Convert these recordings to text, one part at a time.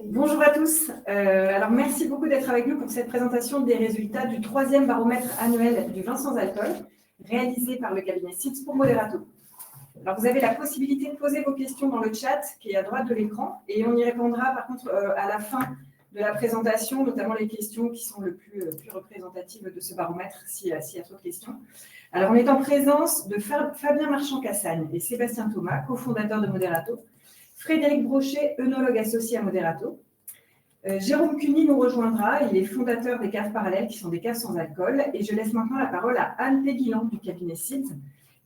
Bonjour à tous. Alors, merci beaucoup d'être avec nous pour cette présentation des résultats du 3e baromètre annuel du vin sans alcool, réalisé par le cabinet SIPS pour Moderato. Alors, vous avez la possibilité de poser vos questions dans le chat qui est à droite de l'écran et on y répondra par contre à la fin de la présentation, notamment les questions qui sont le plus représentatives de ce baromètre, s'il y a trop de questions. Alors, on est en présence de Fabien Marchand-Cassagne et Sébastien Thomas, cofondateurs de Moderato, Frédéric Brochet, œnologue associé à Moderato. Jérôme Cuny nous rejoindra, il est fondateur des caves parallèles qui sont des caves sans alcool. Et je laisse maintenant la parole à Anne Péguilan du cabinet SIPS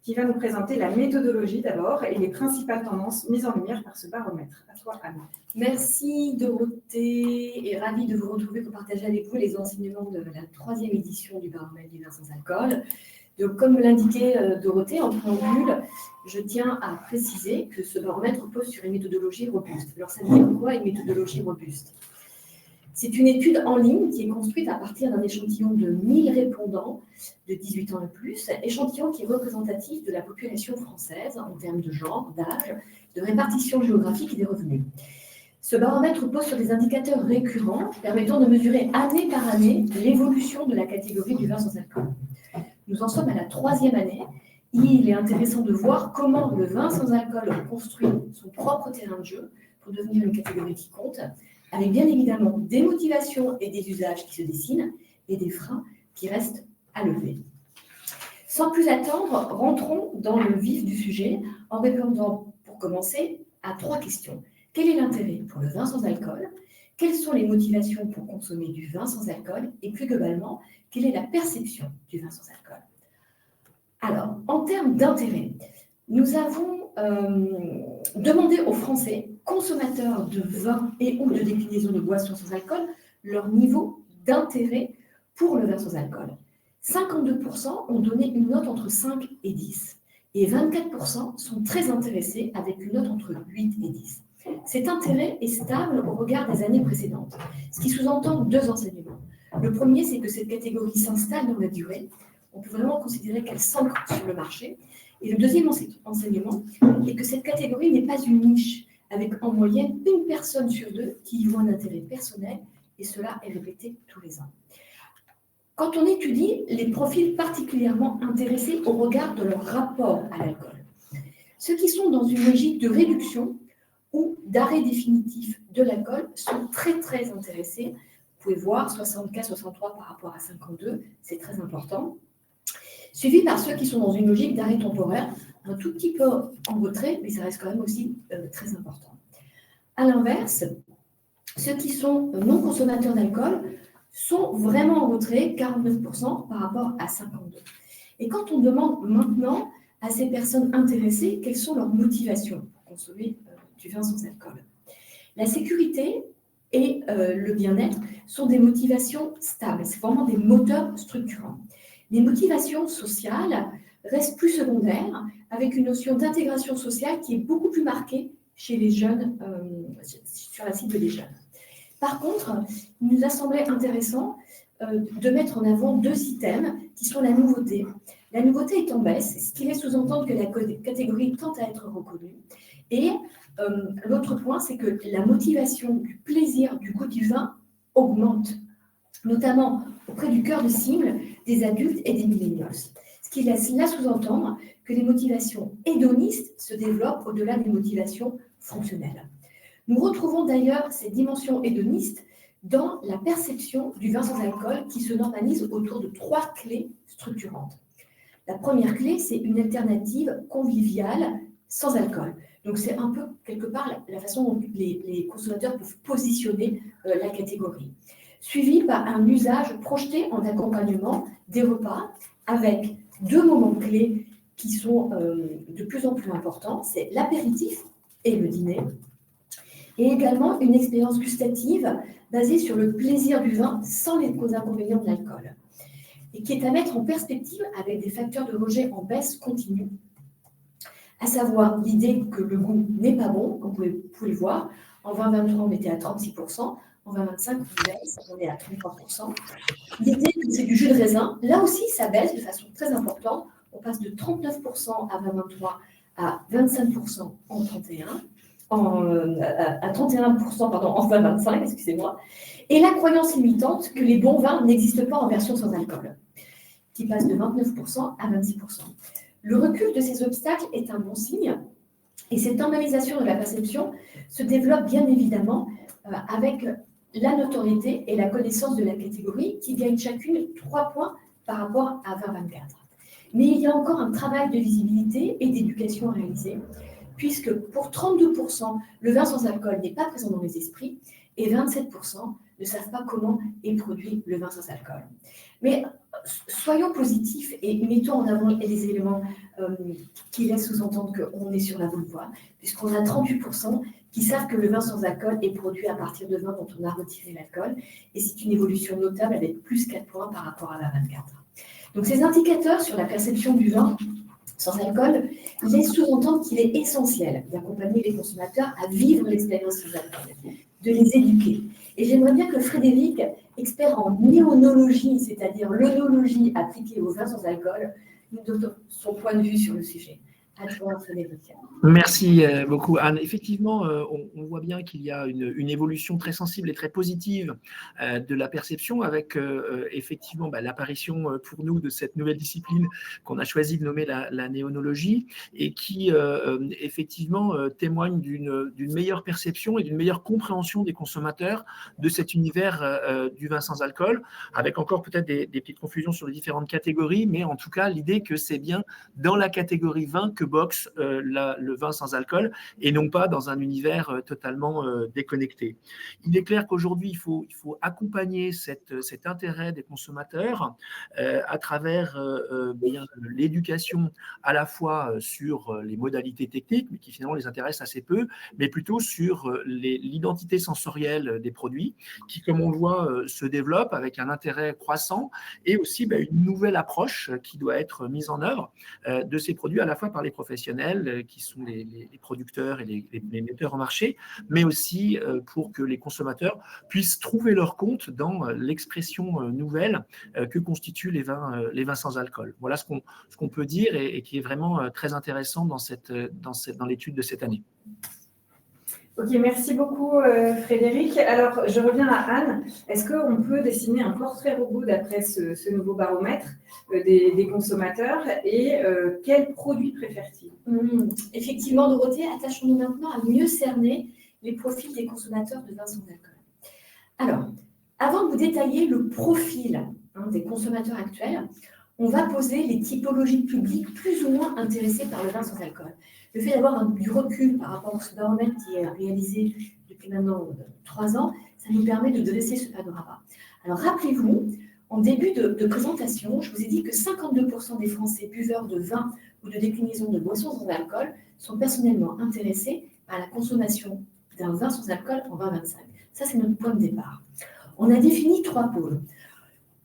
qui va nous présenter la méthodologie d'abord et les principales tendances mises en lumière par ce baromètre. À toi, Anne. Merci Dorothée et ravie de vous retrouver pour partager avec vous les enseignements de la 3e édition du baromètre du vin sans alcool. Donc, comme l'indiquait Dorothée en préambule, je tiens à préciser que ce baromètre repose sur une méthodologie robuste. Alors, ça veut dire quoi une méthodologie robuste? C'est une étude en ligne qui est construite à partir d'un échantillon de 1000 répondants de 18 ans et plus, échantillon qui est représentatif de la population française en termes de genre, d'âge, de répartition géographique et des revenus. Ce baromètre repose sur des indicateurs récurrents permettant de mesurer année par année l'évolution de la catégorie du vin sans alcool. Nous en sommes à la 3e année. Il est intéressant de voir comment le vin sans alcool construit son propre terrain de jeu pour devenir une catégorie qui compte, avec bien évidemment des motivations et des usages qui se dessinent et des freins qui restent à lever. Sans plus attendre, rentrons dans le vif du sujet en répondant, pour commencer, à 3 questions. Quel est l'intérêt pour le vin sans alcool? Quelles sont les motivations pour consommer du vin sans alcool? Et plus globalement, quelle est la perception du vin sans alcool? Alors, en termes d'intérêt, nous avons demandé aux Français, consommateurs de vin et ou de déclinaison de boissons sans alcool, leur niveau d'intérêt pour le vin sans alcool. 52% ont donné une note entre 5 et 10 et 24% sont très intéressés avec une note entre 8 et 10. Cet intérêt est stable au regard des années précédentes, ce qui sous-entend 2 enseignements. Le premier, c'est que cette catégorie s'installe dans la durée. On peut vraiment considérer qu'elle s'ancre sur le marché. Et le deuxième enseignement est que cette catégorie n'est pas une niche, avec en moyenne une personne sur 2 qui y voit un intérêt personnel, et cela est répété tous les ans. Quand on étudie les profils particulièrement intéressés au regard de leur rapport à l'alcool, ceux qui sont dans une logique de réduction ou d'arrêt définitif de l'alcool sont très très intéressés. Vous pouvez voir 64-63 par rapport à 52, c'est très important. Suivi par ceux qui sont dans une logique d'arrêt temporaire, un tout petit peu en retrait, mais ça reste quand même aussi très important. À l'inverse, ceux qui sont non consommateurs d'alcool sont vraiment en retrait, 49% par rapport à 52. Et quand on demande maintenant à ces personnes intéressées quelles sont leurs motivations pour consommer du vin sans alcool, la sécurité et le bien-être sont des motivations stables, c'est vraiment des moteurs structurants. Les motivations sociales restent plus secondaires, avec une notion d'intégration sociale qui est beaucoup plus marquée chez les jeunes, sur la cible des jeunes. Par contre, il nous a semblé intéressant de mettre en avant 2 items qui sont la nouveauté. La nouveauté est en baisse, ce qui laisse sous-entendre que la catégorie tend à être reconnue. Et l'autre point, c'est que la motivation du plaisir du goût du vin augmente, notamment auprès du cœur de cible des adultes et des millennials. Ce qui laisse là sous-entendre que les motivations hédonistes se développent au-delà des motivations fonctionnelles. Nous retrouvons d'ailleurs ces dimensions hédonistes dans la perception du vin sans alcool qui se normalise autour de 3 clés structurantes. La première clé, c'est une alternative conviviale sans alcool. Donc, c'est un peu, quelque part, la façon dont les consommateurs peuvent positionner la catégorie. Suivi par un usage projeté en accompagnement des repas avec 2 moments clés qui sont de plus en plus importants. C'est l'apéritif et le dîner. Et également une expérience gustative basée sur le plaisir du vin sans les inconvénients de l'alcool. Et qui est à mettre en perspective avec des facteurs de rejet en baisse continue, à savoir l'idée que le goût n'est pas bon, comme vous pouvez le voir. En 2023, on était à 36%, en 2025, on est à 33%. L'idée que c'est du jus de raisin, là aussi, ça baisse de façon très importante. On passe de 39% à 2023 à 25% en 31, à 31% pardon, en 2025, excusez-moi, et la croyance limitante que les bons vins n'existent pas en version sans alcool, qui passe de 29% à 26%. Le recul de ces obstacles est un bon signe, et cette normalisation de la perception se développe bien évidemment avec la notoriété et la connaissance de la catégorie qui gagnent chacune 3 points par rapport à 2024. Mais il y a encore un travail de visibilité et d'éducation à réaliser, puisque pour 32%, le vin sans alcool n'est pas présent dans les esprits et 27% ne savent pas comment est produit le vin sans alcool. Mais soyons positifs et mettons en avant les éléments qui laissent sous-entendre qu'on est sur la bonne voie, puisqu'on a 38% qui savent que le vin sans alcool est produit à partir de vins dont on a retiré l'alcool, et c'est une évolution notable avec plus 4 points par rapport à 2024. Donc ces indicateurs sur la perception du vin sans alcool laissent sous-entendre qu'il est essentiel d'accompagner les consommateurs à vivre l'expérience sans alcool, de les éduquer. Et j'aimerais bien que Frédéric, expert en néonologie, c'est-à-dire l'œnologie appliquée au vin sans alcool, nous donne son point de vue sur le sujet. À toi, Frédéric. Merci beaucoup, Anne. Effectivement, on voit bien qu'il y a une évolution très sensible et très positive de la perception avec effectivement l'apparition pour nous de cette nouvelle discipline qu'on a choisi de nommer la néonologie et qui effectivement témoigne d'une meilleure perception et d'une meilleure compréhension des consommateurs de cet univers du vin sans alcool, avec encore peut-être des petites confusions sur les différentes catégories, mais en tout cas l'idée que c'est bien dans la catégorie vin que boxe le vin sans alcool et non pas dans un univers totalement déconnecté. Il est clair qu'aujourd'hui, il faut accompagner cet intérêt des consommateurs à travers l'éducation à la fois sur les modalités techniques, mais qui finalement les intéressent assez peu, mais plutôt sur l'identité sensorielle des produits qui, comme on le voit, se développe avec un intérêt croissant et aussi une nouvelle approche qui doit être mise en œuvre de ces produits à la fois par les professionnels qui sont les producteurs et les metteurs en marché, mais aussi pour que les consommateurs puissent trouver leur compte dans l'expression nouvelle que constituent les vins sans alcool. Voilà ce qu'on peut dire et qui est vraiment très intéressant dans l'étude de cette année. Ok, merci beaucoup Frédéric. Alors, je reviens à Anne. Est-ce qu'on peut dessiner un portrait robot d'après ce nouveau baromètre des consommateurs et quels produits préfèrent-ils? Effectivement, Dorothée, attachons-nous maintenant à mieux cerner les profils des consommateurs de vin sans alcool. Alors, avant de vous détailler le profil des consommateurs actuels, on va poser les typologies publiques plus ou moins intéressées par le vin sans alcool. Le fait d'avoir du recul par rapport à ce baromètre qui est réalisé depuis maintenant 3 ans, ça nous permet de dresser ce panorama. Alors rappelez-vous, en début de présentation, je vous ai dit que 52% des Français buveurs de vin ou de déclinaison de boissons sans alcool sont personnellement intéressés par la consommation d'un vin sans alcool en 2025. Ça, c'est notre point de départ. On a défini 3 pôles.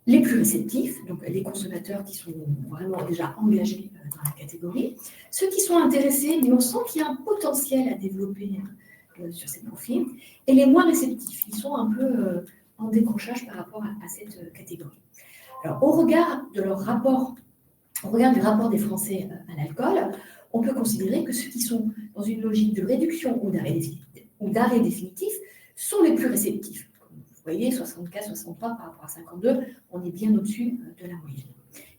Les plus réceptifs, donc les consommateurs qui sont vraiment déjà engagés dans la catégorie, ceux qui sont intéressés, mais on sent qu'il y a un potentiel à développer sur ces profils, et les moins réceptifs, ils sont un peu en décrochage par rapport à cette catégorie. Alors, au regard du rapport des Français à l'alcool, on peut considérer que ceux qui sont dans une logique de réduction ou d'arrêt définitif sont les plus réceptifs. Vous voyez, 64, 63 par rapport à 52, on est bien au-dessus de la moyenne.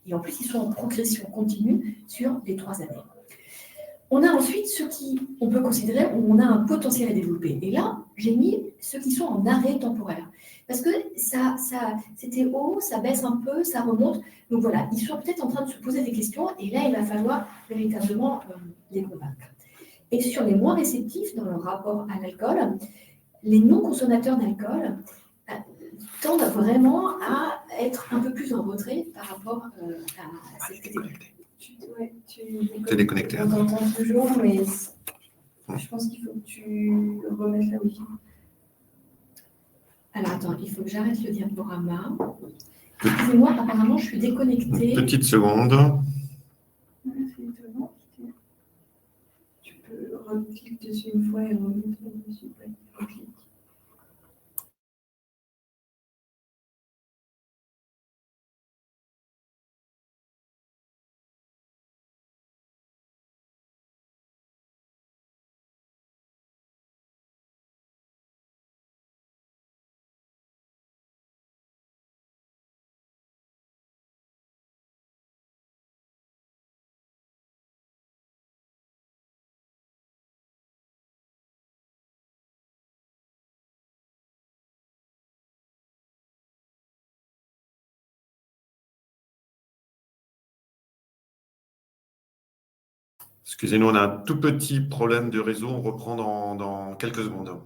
Et en plus, ils sont en progression continue sur les 3 années. On a ensuite ceux qui, on peut considérer, où on a un potentiel à développer. Et là, j'ai mis ceux qui sont en arrêt temporaire. Parce que c'était haut, ça baisse un peu, ça remonte. Donc voilà, ils sont peut-être en train de se poser des questions. Et là, il va falloir véritablement les convaincre. Et sur les moins réceptifs dans leur rapport à l'alcool, les non-consommateurs d'alcool tendent vraiment à être un peu plus en retrait par rapport à cette catégorie. Tu es déconnecté. On t'entend toujours, mais je pense qu'il faut que tu remettes la wifi. Alors attends, il faut que j'arrête le diaporama. Excusez-moi, apparemment je suis déconnectée. Petite seconde. Tu peux recliquer dessus une fois et remettre dessus. Ouais, Excusez-nous, on a un tout petit problème de réseau. On reprend dans quelques secondes.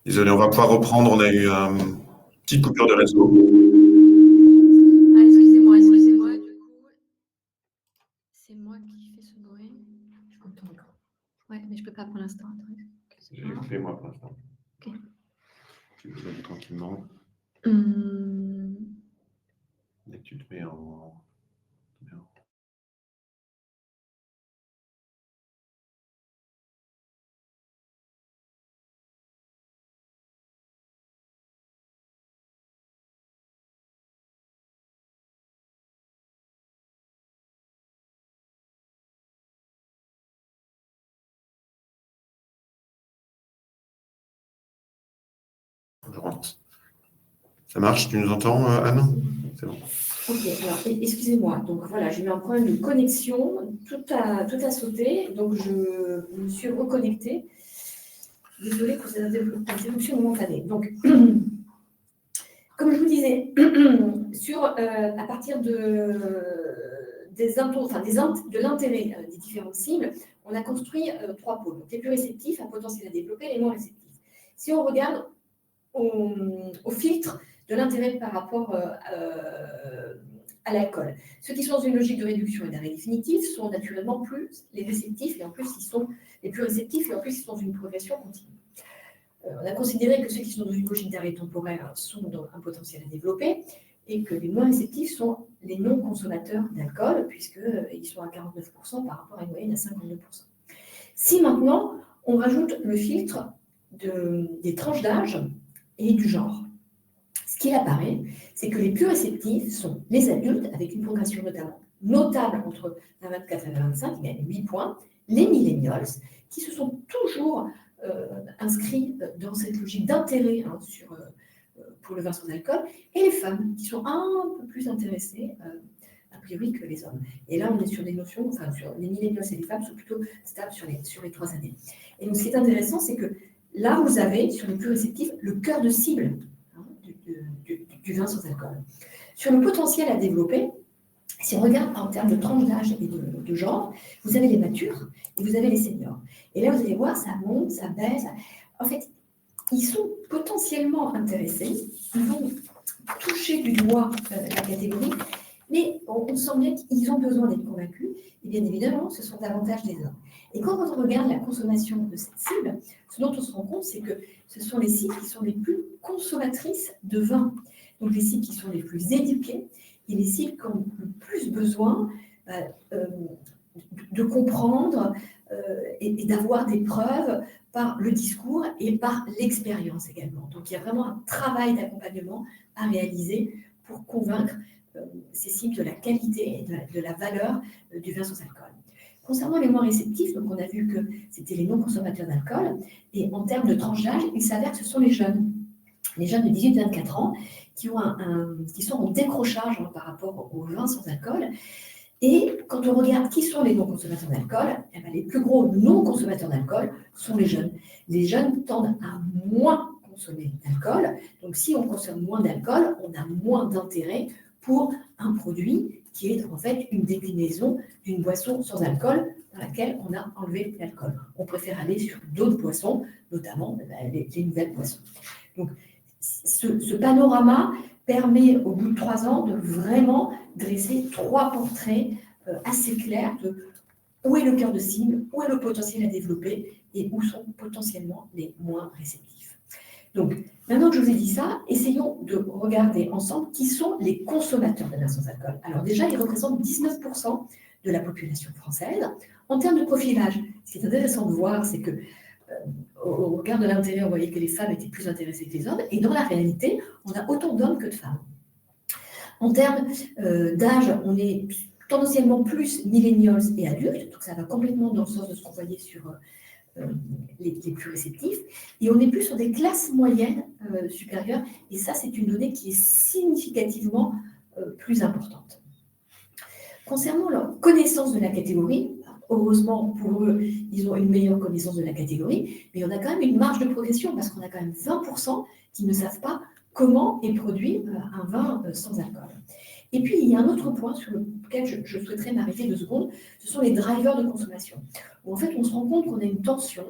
Désolé, on va pouvoir reprendre. On a eu une petite coupure de réseau. Ah, excusez-moi, du coup, c'est moi qui fais ce bruit. Je coupe ton micro. Ouais, mais je peux pas pour l'instant. J'ai coupé moi pour l'instant. Ok. Tu peux aller tranquillement. Dès que tu te mets en... Je rentre. Ça marche? Tu nous entends, Anne? C'est bon. Ok, alors excusez-moi, donc voilà, j'ai eu un problème de connexion, tout a sauté, donc je me suis reconnectée. Désolée pour cette interruption momentanée. Donc, comme je vous disais, à partir de l'intérêt des différentes cibles, on a construit 3 pôles. Donc, les plus réceptifs, à potentiel à développer, les moins réceptifs. Si on regarde au filtre de l'intérêt par rapport à l'alcool. Ceux qui sont dans une logique de réduction et d'arrêt définitif sont naturellement plus les réceptifs, et en plus ils sont les plus réceptifs, et en plus ils sont dans une progression continue. On a considéré que ceux qui sont dans une logique d'arrêt temporaire sont dans un potentiel à développer, et que les moins réceptifs sont les non-consommateurs d'alcool, puisqu'ils sont à 49% par rapport à une moyenne à 52%. Si maintenant, on rajoute le filtre des tranches d'âge et du genre, ce qu'il apparaît, c'est que les plus réceptifs sont les adultes, avec une progression notable entre la 24 et la 25, qui gagnent 8 points, les millennials, qui se sont toujours inscrits dans cette logique d'intérêt pour le vin sans alcool, et les femmes, qui sont un peu plus intéressées, a priori, que les hommes. Et là, on est sur des notions, sur les millennials et les femmes sont plutôt stables sur les 3 années. Et donc, ce qui est intéressant, c'est que là, vous avez, sur les plus réceptifs, le cœur de cible du vin sans alcool. Sur le potentiel à développer, si on regarde en termes de tranche d'âge et de genre, vous avez les matures et vous avez les seniors. Et là, vous allez voir, ça monte, ça baisse. En fait, ils sont potentiellement intéressés, ils vont toucher du doigt la catégorie, mais on sent bien qu'ils ont besoin d'être convaincus, et bien évidemment, ce sont davantage des hommes. Et quand on regarde la consommation de cette cible, ce dont on se rend compte, c'est que ce sont les cibles qui sont les plus consommatrices de vin. Donc les cibles qui sont les plus éduquées et les cibles qui ont le plus besoin de comprendre et d'avoir des preuves par le discours et par l'expérience également. Donc il y a vraiment un travail d'accompagnement à réaliser pour convaincre ces cibles de la qualité et de la valeur du vin sans alcool. Concernant les moins réceptifs, donc on a vu que c'était les non-consommateurs d'alcool, et en termes de tranche d'âge, il s'avère que ce sont les jeunes de 18-24 ans qui sont en décrochage par rapport au vin sans alcool. Et quand on regarde qui sont les non-consommateurs d'alcool, eh bien, les plus gros non-consommateurs d'alcool sont les jeunes. Les jeunes tendent à moins consommer d'alcool. Donc si on consomme moins d'alcool, on a moins d'intérêt pour un produit qui est en fait une déclinaison d'une boisson sans alcool dans laquelle on a enlevé l'alcool. On préfère aller sur d'autres boissons, notamment les nouvelles boissons. Donc, ce panorama permet, au bout de 3 ans, de vraiment dresser 3 portraits assez clairs de où est le cœur de cible, où est le potentiel à développer et où sont potentiellement les moins réceptifs. Donc, maintenant que je vous ai dit ça, essayons de regarder ensemble qui sont les consommateurs de vin sans alcool. Alors déjà, ils représentent 19% de la population française. En termes de profilage, ce qui est intéressant de voir, c'est que au regard de l'intérêt, on voyait que les femmes étaient plus intéressées que les hommes, et dans la réalité, on a autant d'hommes que de femmes. En termes d'âge, on est tendanciellement plus millennials et adultes, donc ça va complètement dans le sens de ce qu'on voyait sur les plus réceptifs, et on est plus sur des classes moyennes supérieures, et ça c'est une donnée qui est significativement plus importante. Concernant leur connaissance de la catégorie, heureusement pour eux, ils ont une meilleure connaissance de la catégorie, mais on a quand même une marge de progression, parce qu'on a quand même 20% qui ne savent pas comment est produit un vin sans alcool. Et puis, il y a un autre point sur lequel je souhaiterais m'arrêter 2 secondes, ce sont les drivers de consommation. Où en fait, on se rend compte qu'on a une tension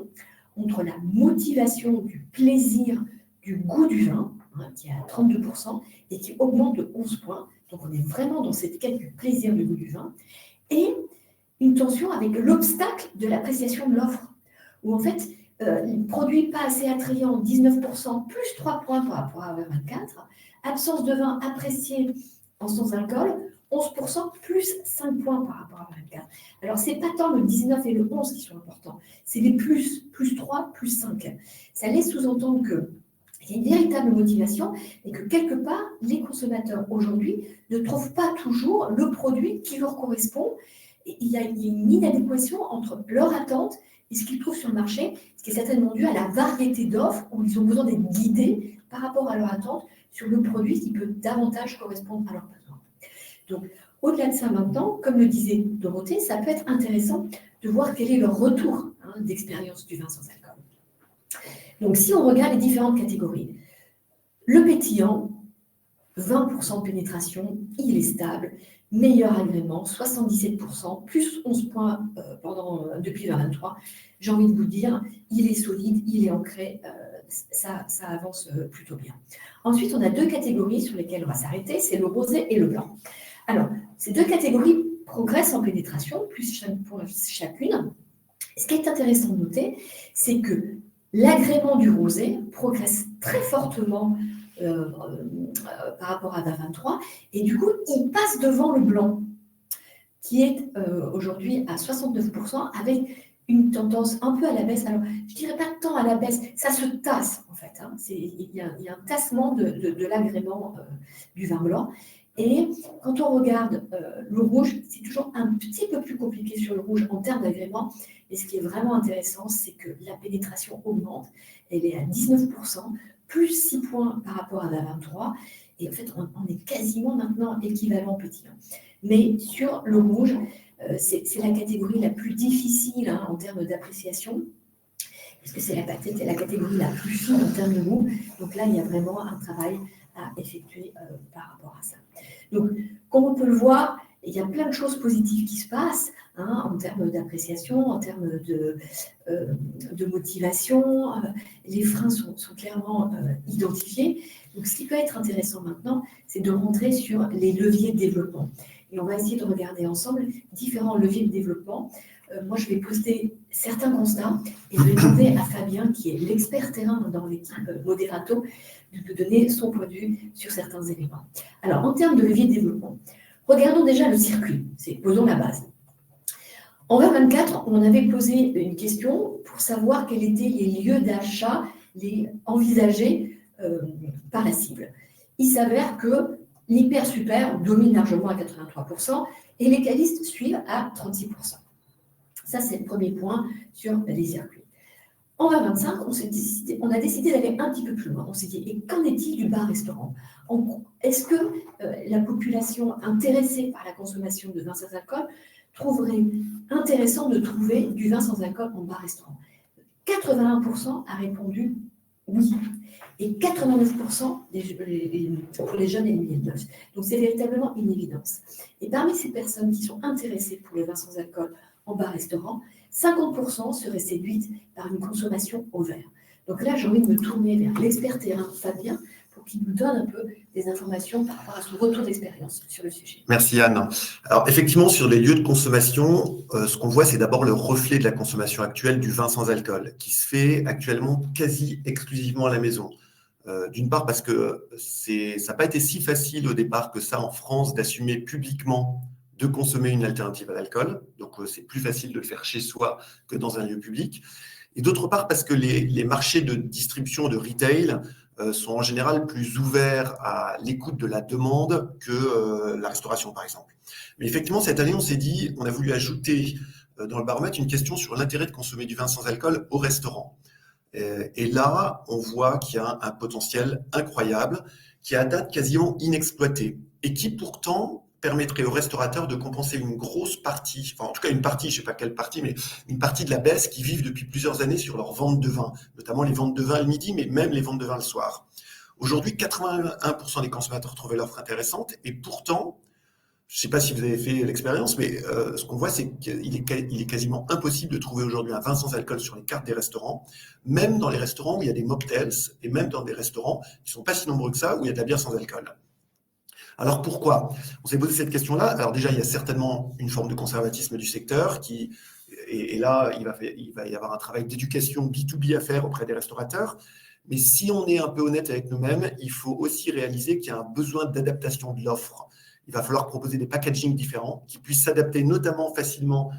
entre la motivation du plaisir, du goût du vin, qui est à 32%, et qui augmente de 11 points. Donc, on est vraiment dans cette quête du plaisir, du goût du vin. Et une tension avec l'obstacle de l'appréciation de l'offre, où en fait, le produit pas assez attrayant, 19%, plus 3 points par rapport à 24, absence de vin apprécié en sans alcool, 11%, plus 5 points par rapport à 24. Alors, ce n'est pas tant le 19 et le 11 qui sont importants, c'est les plus 3, plus 5. Ça laisse sous-entendre qu'il y a une véritable motivation et que quelque part, les consommateurs aujourd'hui ne trouvent pas toujours le produit qui leur correspond. Et il y a une inadéquation entre leur attente et ce qu'ils trouvent sur le marché, ce qui est certainement dû à la variété d'offres où ils ont besoin d'être guidés par rapport à leur attente sur le produit qui peut davantage correspondre à leurs besoins. Donc, au-delà de ça maintenant, comme le disait Dorothée, ça peut être intéressant de voir quel est leur retour d'expérience du vin sans alcool. Donc, si on regarde les différentes catégories, le pétillant, 20% de pénétration, il est stable, meilleur agrément, 77%, plus 11 points depuis 2023. J'ai envie de vous dire, il est solide, il est ancré, ça avance plutôt bien. Ensuite, on a 2 catégories sur lesquelles on va s'arrêter, c'est le rosé et le blanc. Alors, ces 2 catégories progressent en pénétration, plus 5 points chacune. Ce qui est intéressant de noter, c'est que l'agrément du rosé progresse très fortement par rapport à 2023, et du coup, il passe devant le blanc, qui est aujourd'hui à 69%, avec une tendance un peu à la baisse. Alors, je ne dirais pas tant à la baisse, ça se tasse en fait. Il y a un tassement de l'agrément du vin blanc. Et quand on regarde le rouge, c'est toujours un petit peu plus compliqué sur le rouge en termes d'agrément. Et ce qui est vraiment intéressant, c'est que la pénétration augmente. Elle est à 19%, plus 6 points par rapport à 2023. Et en fait, on est quasiment maintenant équivalent pétillant. Mais sur le rouge, c'est la catégorie la plus difficile en termes d'appréciation, parce que c'est la catégorie la plus fine en termes de goût. Donc là, il y a vraiment un travail à effectuer par rapport à ça. Donc, comme on peut le voir, il y a plein de choses positives qui se passent en termes d'appréciation, en termes de motivation. Les freins sont clairement identifiés. Donc, ce qui peut être intéressant maintenant, c'est de rentrer sur les leviers de développement. Et on va essayer de regarder ensemble différents leviers de développement. Moi, je vais poster certains constats et je vais demander à Fabien, qui est l'expert terrain dans l'équipe Moderato, de donner son point de vue sur certains éléments. Alors, en termes de levier de développement, regardons déjà le circuit. Posons la base. En 2024, on avait posé une question pour savoir quels étaient les lieux d'achat envisagés par la cible. Il s'avère que l'hyper-super domine largement à 83% et les calistes suivent à 36%. Ça, c'est le premier point sur les circuits. En 2025, on a décidé d'aller un petit peu plus loin. On s'est dit, et qu'en est-il du bar-restaurant? Est-ce que la population intéressée par la consommation de vin sans alcool trouverait intéressant de trouver du vin sans alcool en bar-restaurant? 81% a répondu oui, et 89% pour les jeunes et les millennials. Donc, c'est véritablement une évidence. Et parmi ces personnes qui sont intéressées pour le vin sans alcool en bar-restaurant, 50% seraient séduites par une consommation au verre. Donc là, j'ai envie de me tourner vers l'expert terrain, Fabien, pour qu'il nous donne un peu des informations par rapport à son retour d'expérience sur le sujet. Merci Anne. Alors effectivement, sur les lieux de consommation, ce qu'on voit, c'est d'abord le reflet de la consommation actuelle du vin sans alcool, qui se fait actuellement quasi exclusivement à la maison. D'une part parce que ça n'a pas été si facile au départ que ça en France d'assumer publiquement de consommer une alternative à l'alcool. Donc c'est plus facile de le faire chez soi que dans un lieu public. Et d'autre part parce que les marchés de distribution, de retail, sont en général plus ouverts à l'écoute de la demande que la restauration, par exemple. Mais effectivement, cette année, on s'est dit, on a voulu ajouter dans le baromètre une question sur l'intérêt de consommer du vin sans alcool au restaurant. Et là, on voit qu'il y a un potentiel incroyable qui est à date quasiment inexploité et qui pourtant permettrait aux restaurateurs de compenser une grosse partie, enfin en tout cas une partie, je ne sais pas quelle partie, mais une partie de la baisse qu'ils vivent depuis plusieurs années sur leurs ventes de vin, notamment les ventes de vin le midi, mais même les ventes de vin le soir. Aujourd'hui, 81% des consommateurs trouvaient l'offre intéressante et pourtant, je ne sais pas si vous avez fait l'expérience, mais ce qu'on voit, c'est qu'il est quasiment impossible de trouver aujourd'hui un vin sans alcool sur les cartes des restaurants, même dans les restaurants où il y a des mocktails, et même dans des restaurants qui ne sont pas si nombreux que ça, où il y a de la bière sans alcool. Alors pourquoi? On s'est posé cette question-là. Alors déjà, il y a certainement une forme de conservatisme du secteur et là, il va y avoir un travail d'éducation B2B à faire auprès des restaurateurs. Mais si on est un peu honnête avec nous-mêmes, il faut aussi réaliser qu'il y a un besoin d'adaptation de l'offre. Il va falloir proposer des packagings différents qui puissent s'adapter notamment facilement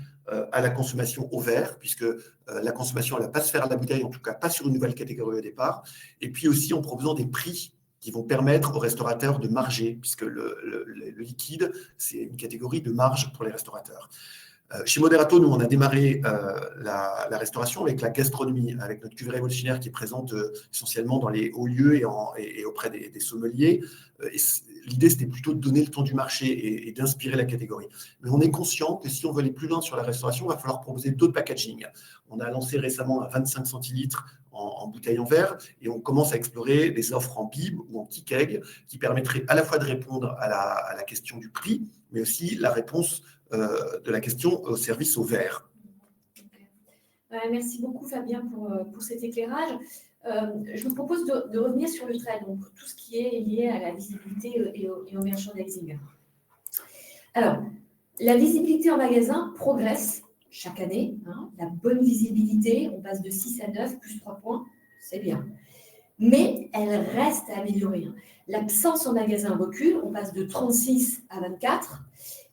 à la consommation au verre, puisque la consommation, elle ne va pas se faire à la bouteille, en tout cas pas sur une nouvelle catégorie au départ. Et puis aussi en proposant des prix qui vont permettre aux restaurateurs de marger, puisque le liquide, c'est une catégorie de marge pour les restaurateurs. Chez Moderato, nous, on a démarré la restauration avec la gastronomie, avec notre cuvée révolutionnaire qui est présente essentiellement dans les hauts lieux et auprès des sommeliers. L'idée, c'était plutôt de donner le ton du marché et d'inspirer la catégorie. Mais on est conscient que si on veut aller plus loin sur la restauration, il va falloir proposer d'autres packaging. On a lancé récemment un 25 centilitres en bouteille en verre et on commence à explorer des offres en bib ou en petit keg qui permettraient à la fois de répondre à la question du prix, mais aussi la réponse de la question au service au verre. Merci beaucoup Fabien pour cet éclairage. Je vous propose de revenir sur le trade, donc tout ce qui est lié à la visibilité et au merchandising. Alors, la visibilité en magasin progresse chaque année. La bonne visibilité, on passe de 6 à 9, plus 3 points, c'est bien. Mais elle reste à améliorer. L'absence en magasin recule, on passe de 36 à 24,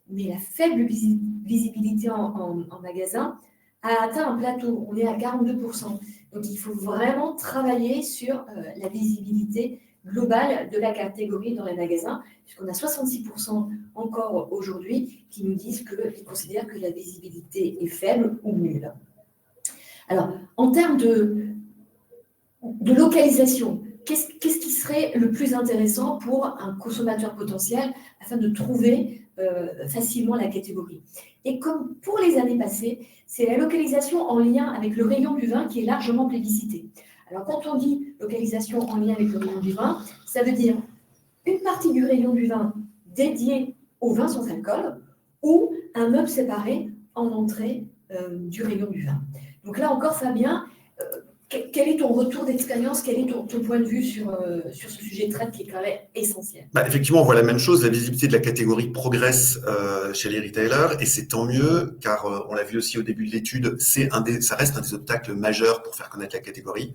mais la faible visibilité en magasin a atteint un plateau, on est à 42%. Donc, il faut vraiment travailler sur la visibilité globale de la catégorie dans les magasins, puisqu'on a 66% encore aujourd'hui qui nous disent qu'ils considèrent que la visibilité est faible ou nulle. Alors, en termes de localisation, qu'est-ce qui serait le plus intéressant pour un consommateur potentiel afin de trouver facilement la catégorie? Et comme pour les années passées, c'est la localisation en lien avec le rayon du vin qui est largement plébiscité. Alors, quand on dit localisation en lien avec le rayon du vin, ça veut dire une partie du rayon du vin dédiée au vin sans alcool ou un meuble séparé en entrée du rayon du vin. Donc là encore, Fabien, quel est ton retour d'expérience? Quel est ton point de vue sur ce sujet de trade qui est quand même essentiel? Effectivement, on voit la même chose. La visibilité de la catégorie progresse chez les retailers et c'est tant mieux car on l'a vu aussi au début de l'étude, ça reste un des obstacles majeurs pour faire connaître la catégorie.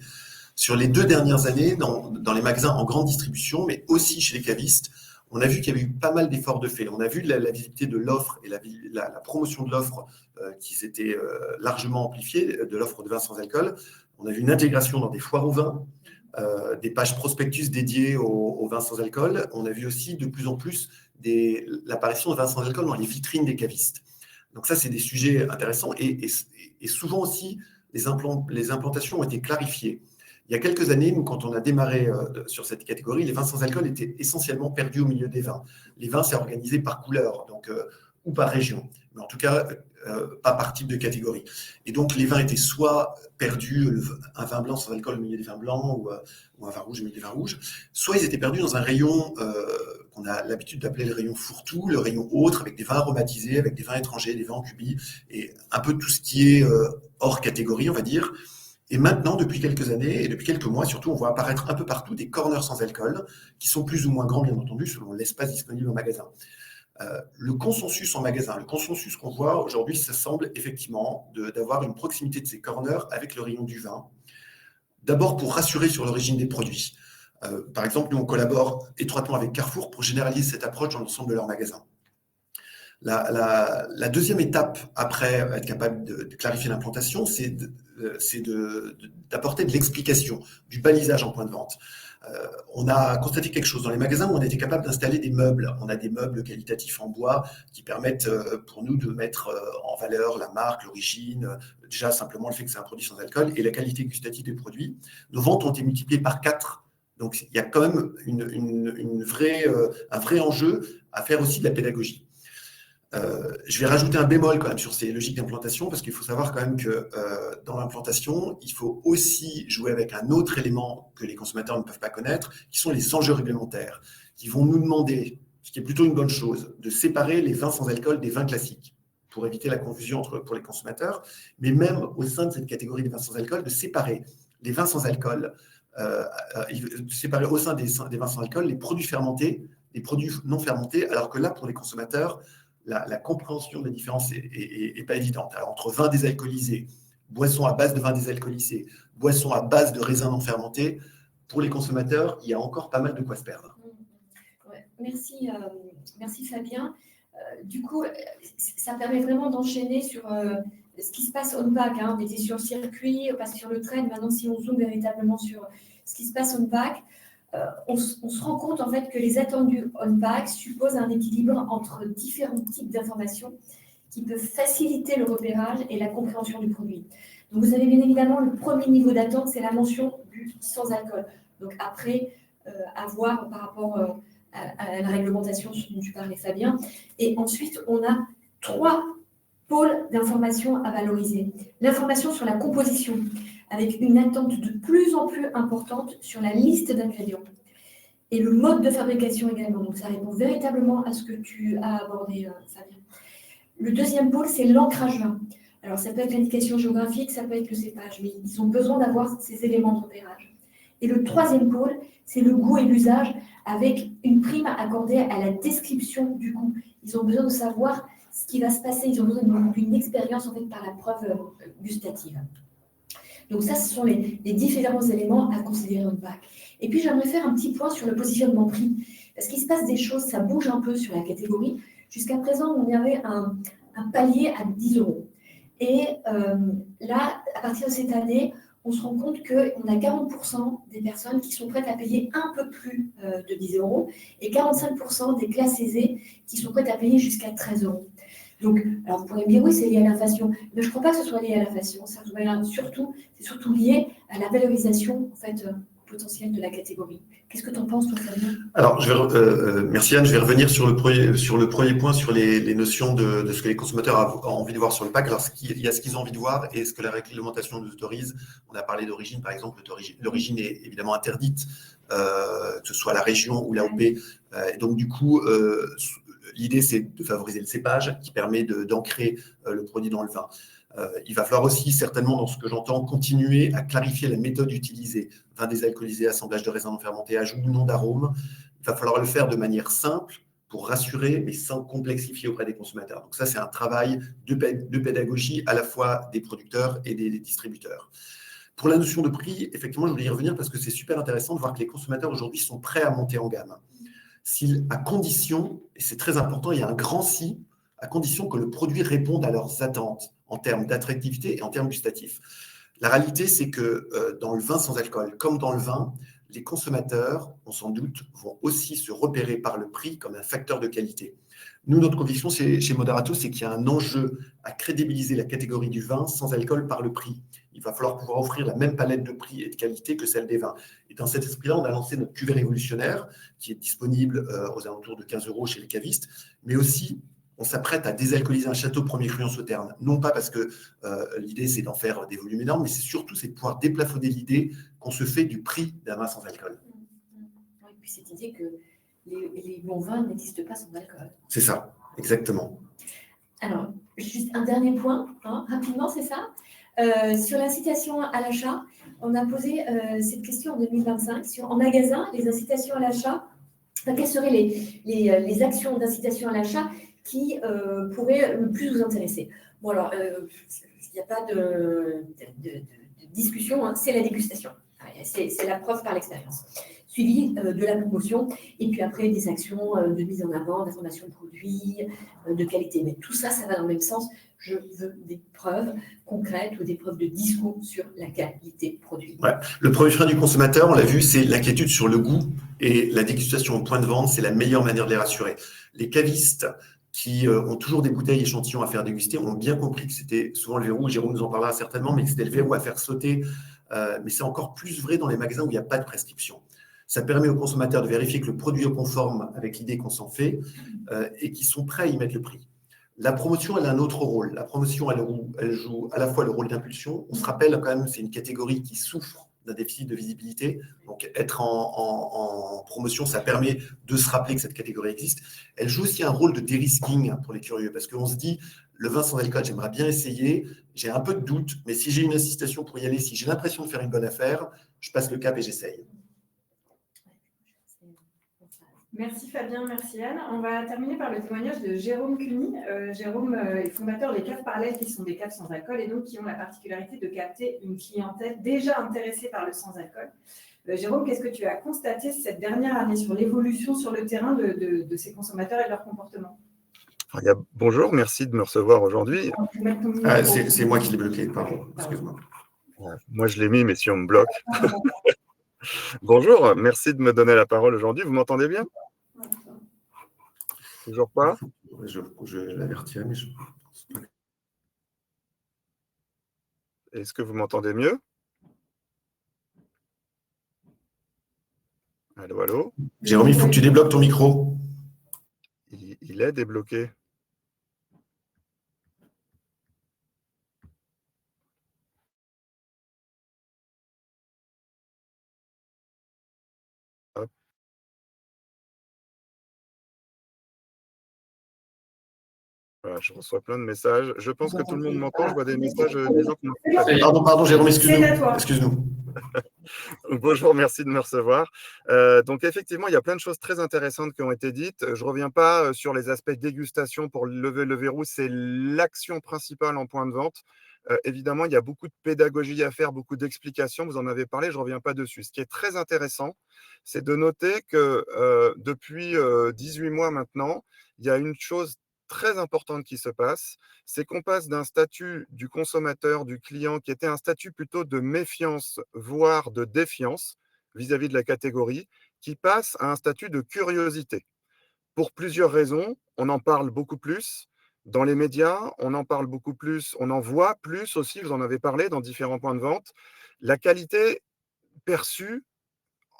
Sur les 2 dernières années, dans les magasins en grande distribution, mais aussi chez les cavistes, on a vu qu'il y avait eu pas mal d'efforts de fait. On a vu la visibilité de l'offre et la promotion de l'offre qui s'était largement amplifiée, de l'offre de vin sans alcool. On a vu une intégration dans des foires au vin, des pages prospectus dédiées au vin sans alcool. On a vu aussi de plus en plus l'apparition de vin sans alcool dans les vitrines des cavistes. Donc ça, c'est des sujets intéressants et souvent aussi, les implantations ont été clarifiées. Il y a quelques années, nous, quand on a démarré sur cette catégorie, les vins sans alcool étaient essentiellement perdus au milieu des vins. Les vins, c'est organisé par couleur, donc, ou par région, mais en tout cas, pas par type de catégorie. Et donc, les vins étaient soit perdus, un vin blanc sans alcool au milieu des vins blancs, ou un vin rouge au milieu des vins rouges, soit ils étaient perdus dans un rayon qu'on a l'habitude d'appeler le rayon fourre-tout, le rayon autre, avec des vins aromatisés, avec des vins étrangers, des vins en cubis, et un peu tout ce qui est hors catégorie, on va dire. Et maintenant, depuis quelques années, et depuis quelques mois surtout, on voit apparaître un peu partout des corners sans alcool, qui sont plus ou moins grands, bien entendu, selon l'espace disponible en magasin. Le consensus en magasin, le consensus qu'on voit aujourd'hui, ça semble effectivement d'avoir une proximité de ces corners avec le rayon du vin. D'abord pour rassurer sur l'origine des produits. Par exemple, nous, on collabore étroitement avec Carrefour pour généraliser cette approche dans l'ensemble de leurs magasins. La deuxième étape, après être capable de clarifier l'implantation, c'est d'apporter de l'explication, du balisage en point de vente. On a constaté quelque chose dans les magasins où on était capable d'installer des meubles. On a des meubles qualitatifs en bois qui permettent pour nous de mettre en valeur la marque, l'origine, déjà simplement le fait que c'est un produit sans alcool et la qualité gustative des produits. Nos ventes ont été multipliées par 4. Donc, il y a quand même un vrai enjeu à faire aussi de la pédagogie. Je vais rajouter un bémol quand même sur ces logiques d'implantation parce qu'il faut savoir quand même que dans l'implantation, il faut aussi jouer avec un autre élément que les consommateurs ne peuvent pas connaître, qui sont les enjeux réglementaires, qui vont nous demander, ce qui est plutôt une bonne chose, de séparer les vins sans alcool des vins classiques pour éviter la confusion pour les consommateurs, mais même au sein de cette catégorie des vins sans alcool, de séparer les vins sans alcool, séparer au sein des vins sans alcool les produits fermentés, les produits non fermentés, alors que là, pour les consommateurs, la compréhension de la différence n'est pas évidente. Alors, entre vin désalcoolisé, boisson à base de vin désalcoolisé, boisson à base de raisins non fermentés, pour les consommateurs, il y a encore pas mal de quoi se perdre. Ouais, merci Fabien. Du coup, ça permet vraiment d'enchaîner sur ce qui se passe on-pack. On était sur le circuit, on passe sur le trade. Maintenant, si on zoome véritablement sur ce qui se passe on-pack, on se rend compte en fait que les attendus on-pack supposent un équilibre entre différents types d'informations qui peuvent faciliter le repérage et la compréhension du produit. Donc, vous avez bien évidemment le premier niveau d'attente, c'est la mention du sans alcool. Donc, après, à voir par rapport à la réglementation dont tu parlais, Fabien. Et ensuite, on a 3 pôles d'information à valoriser. L'information sur la composition, avec une attente de plus en plus importante sur la liste d'ingrédients. Et le mode de fabrication également. Donc, ça répond véritablement à ce que tu as abordé, Fabien. Le deuxième pôle, c'est l'ancrage vin. Alors, ça peut être l'indication géographique, ça peut être le cépage, mais ils ont besoin d'avoir ces éléments de repérage. Et le troisième pôle, c'est le goût et l'usage, avec une prime accordée à la description du goût. Ils ont besoin de savoir ce qui va se passer. Ils ont besoin d'une expérience en fait, par la preuve gustative. Donc ça, ce sont les différents éléments à considérer en pack. Et puis, j'aimerais faire un petit point sur le positionnement prix. Parce qu'il se passe des choses, ça bouge un peu sur la catégorie. Jusqu'à présent, on y avait un palier à 10 €. Et là, à partir de cette année, on se rend compte qu'on a 40% des personnes qui sont prêtes à payer un peu plus de 10 € et 45% des classes aisées qui sont prêtes à payer jusqu'à 13 €. Donc, alors vous pourrez me dire, oui, c'est lié à l'inflation, mais je ne crois pas que ce soit lié à l'inflation. C'est surtout lié à la valorisation en fait, potentielle de la catégorie. Qu'est-ce que tu en penses, toi, Fabien ? Alors, merci Anne, je vais revenir sur le premier point, sur les notions de ce que les consommateurs ont envie de voir sur le pack. Alors, il y a ce qu'ils ont envie de voir et ce que la réglementation nous autorise. On a parlé d'origine, par exemple. L'origine est évidemment interdite, que ce soit la région ou l'AOP. Donc, du coup, l'idée, c'est de favoriser le cépage qui permet d'ancrer le produit dans le vin. Il va falloir aussi, certainement, dans ce que j'entends, continuer à clarifier la méthode utilisée. Vin désalcoolisé, assemblage de raisins non fermentés, ajout ou non d'arômes. Il va falloir le faire de manière simple pour rassurer, mais sans complexifier auprès des consommateurs. Donc ça, c'est un travail de pédagogie à la fois des producteurs et des distributeurs. Pour la notion de prix, effectivement, je voulais y revenir parce que c'est super intéressant de voir que les consommateurs aujourd'hui sont prêts à monter en gamme. À condition, et c'est très important, il y a un grand si, à condition que le produit réponde à leurs attentes en termes d'attractivité et en termes gustatifs. La réalité, c'est que dans le vin sans alcool, comme dans le vin, les consommateurs, on s'en doute, vont aussi se repérer par le prix comme un facteur de qualité. Nous, notre conviction chez Moderato, c'est qu'il y a un enjeu à crédibiliser la catégorie du vin sans alcool par le prix. Il va falloir pouvoir offrir la même palette de prix et de qualité que celle des vins. Et dans cet esprit-là, on a lancé notre cuvée révolutionnaire, qui est disponible aux alentours de 15 € chez les cavistes, mais aussi on s'apprête à désalcooliser un château premier cru en Sauternes. Non pas parce que l'idée, c'est d'en faire des volumes énormes, mais c'est de pouvoir déplafonner l'idée qu'on se fait du prix d'un vin sans alcool. Oui, et puis cette idée que les bons vins n'existent pas sans alcool. C'est ça, exactement. Alors, juste un dernier point, rapidement, c'est ça. Sur l'incitation à l'achat, on a posé cette question en 2025. En magasin, les incitations à l'achat, quelles seraient les actions d'incitation à l'achat qui pourraient le plus vous intéresser? Bon, alors, il n'y a pas de discussion, c'est la dégustation. C'est la preuve par l'expérience. suivi de la promotion, et puis après des actions de mise en avant, d'information de produits, de qualité. Mais tout ça, ça va dans le même sens. Je veux des preuves concrètes ou des preuves de discours sur la qualité produit. Ouais. Le premier frein du consommateur, on l'a vu, c'est l'inquiétude sur le goût, et la dégustation au point de vente, c'est la meilleure manière de les rassurer. Les cavistes qui ont toujours des bouteilles échantillons à faire déguster ont bien compris que c'était souvent le verrou, Jérôme nous en parlera certainement, mais que c'était le verrou à faire sauter. Mais c'est encore plus vrai dans les magasins où il n'y a pas de prescription. Ça permet aux consommateurs de vérifier que le produit est conforme avec l'idée qu'on s'en fait et qu'ils sont prêts à y mettre le prix. La promotion, elle a un autre rôle. La promotion, elle joue à la fois le rôle d'impulsion. On se rappelle quand même, c'est une catégorie qui souffre d'un déficit de visibilité. Donc, être en promotion, ça permet de se rappeler que cette catégorie existe. Elle joue aussi un rôle de dérisking pour les curieux, parce qu'on se dit, le vin sans alcool, j'aimerais bien essayer, j'ai un peu de doute, mais si j'ai une incitation pour y aller, si j'ai l'impression de faire une bonne affaire, je passe le cap et j'essaye. Merci Fabien, merci Anne. On va terminer par le témoignage de Jérôme Cuny. Jérôme est fondateur des caves parallèles qui sont des caves sans alcool et donc qui ont la particularité de capter une clientèle déjà intéressée par le sans alcool. Jérôme, qu'est-ce que tu as constaté cette dernière année sur l'évolution sur le terrain de ces consommateurs et de leur comportement? Bonjour, merci de me recevoir aujourd'hui. C'est moi qui l'ai bloqué, pardon, excuse-moi. Moi, je l'ai mis, mais si on me bloque. Bonjour, merci de me donner la parole aujourd'hui. Vous m'entendez bien? Toujours pas? Je l'avertirai, mais je... Est-ce que vous m'entendez mieux? Allô, allô? Jérôme, il faut que tu débloques ton micro. Il est débloqué. Hop. Voilà, je reçois plein de messages. Je pense que tout le monde m'entend. Je vois des messages disant que... Pardon, Jérôme, excuse-nous. Bonjour, merci de me recevoir. Donc, effectivement, il y a plein de choses très intéressantes qui ont été dites. Je ne reviens pas sur les aspects dégustation pour lever le verrou. C'est l'action principale en point de vente. Évidemment, il y a beaucoup de pédagogie à faire, beaucoup d'explications. Vous en avez parlé, je ne reviens pas dessus. Ce qui est très intéressant, c'est de noter que depuis 18 mois maintenant, il y a une chose très importante qui se passe, c'est qu'on passe d'un statut du consommateur, du client, qui était un statut plutôt de méfiance, voire de défiance vis-à-vis de la catégorie, qui passe à un statut de curiosité. Pour plusieurs raisons, on en parle beaucoup plus dans les médias, on en parle beaucoup plus, on en voit plus aussi, vous en avez parlé dans différents points de vente. La qualité perçue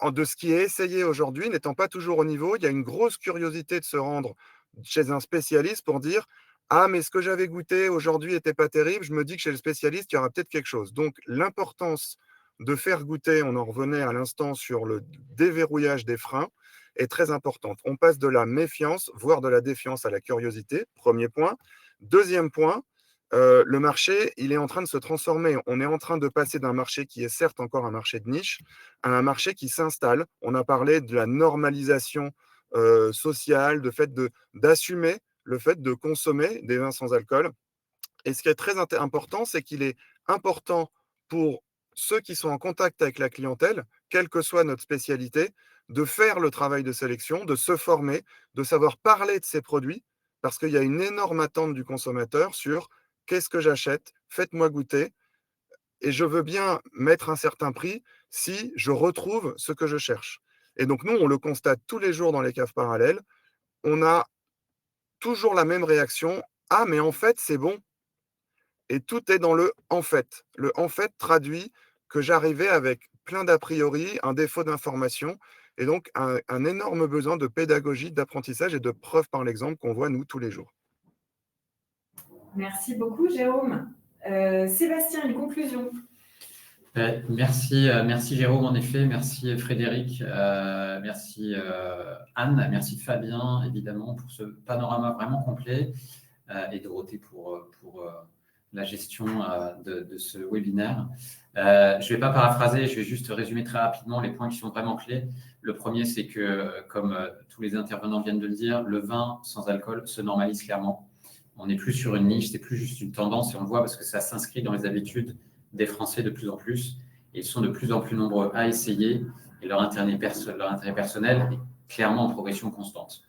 de ce qui est essayé aujourd'hui n'étant pas toujours au niveau, il y a une grosse curiosité de se rendre chez un spécialiste pour dire « Ah, mais ce que j'avais goûté aujourd'hui n'était pas terrible, je me dis que chez le spécialiste, il y aura peut-être quelque chose. » Donc, l'importance de faire goûter, on en revenait à l'instant sur le déverrouillage des freins, est très importante. On passe de la méfiance, voire de la défiance à la curiosité, premier point. Deuxième point, le marché, il est en train de se transformer. On est en train de passer d'un marché qui est certes encore un marché de niche à un marché qui s'installe. On a parlé de la normalisation sociale, d'assumer le fait de consommer des vins sans alcool. Et ce qui est très important, c'est qu'il est important pour ceux qui sont en contact avec la clientèle, quelle que soit notre spécialité, de faire le travail de sélection, de se former, de savoir parler de ces produits, parce qu'il y a une énorme attente du consommateur sur qu'est-ce que j'achète, faites-moi goûter, et je veux bien mettre un certain prix si je retrouve ce que je cherche. Et donc, nous, on le constate tous les jours dans les caves parallèles. On a toujours la même réaction. Ah, mais en fait, c'est bon. Et tout est dans le « en fait ». Le « en fait » traduit que j'arrivais avec plein d'a priori, un défaut d'information, et donc un énorme besoin de pédagogie, d'apprentissage et de preuve par l'exemple qu'on voit, nous, tous les jours. Merci beaucoup, Jérôme. Sébastien, une conclusion? Merci Jérôme, en effet, merci Frédéric, merci Anne, merci Fabien, évidemment, pour ce panorama vraiment complet, et Dorothée pour la gestion de ce webinaire. Je ne vais pas paraphraser, je vais juste résumer très rapidement les points qui sont vraiment clés. Le premier, c'est que, comme tous les intervenants viennent de le dire, le vin sans alcool se normalise clairement. On n'est plus sur une niche, c'est plus juste une tendance, et on le voit parce que ça s'inscrit dans les habitudes des Français de plus en plus. Et ils sont de plus en plus nombreux à essayer. et leur intérêt personnel est clairement en progression constante.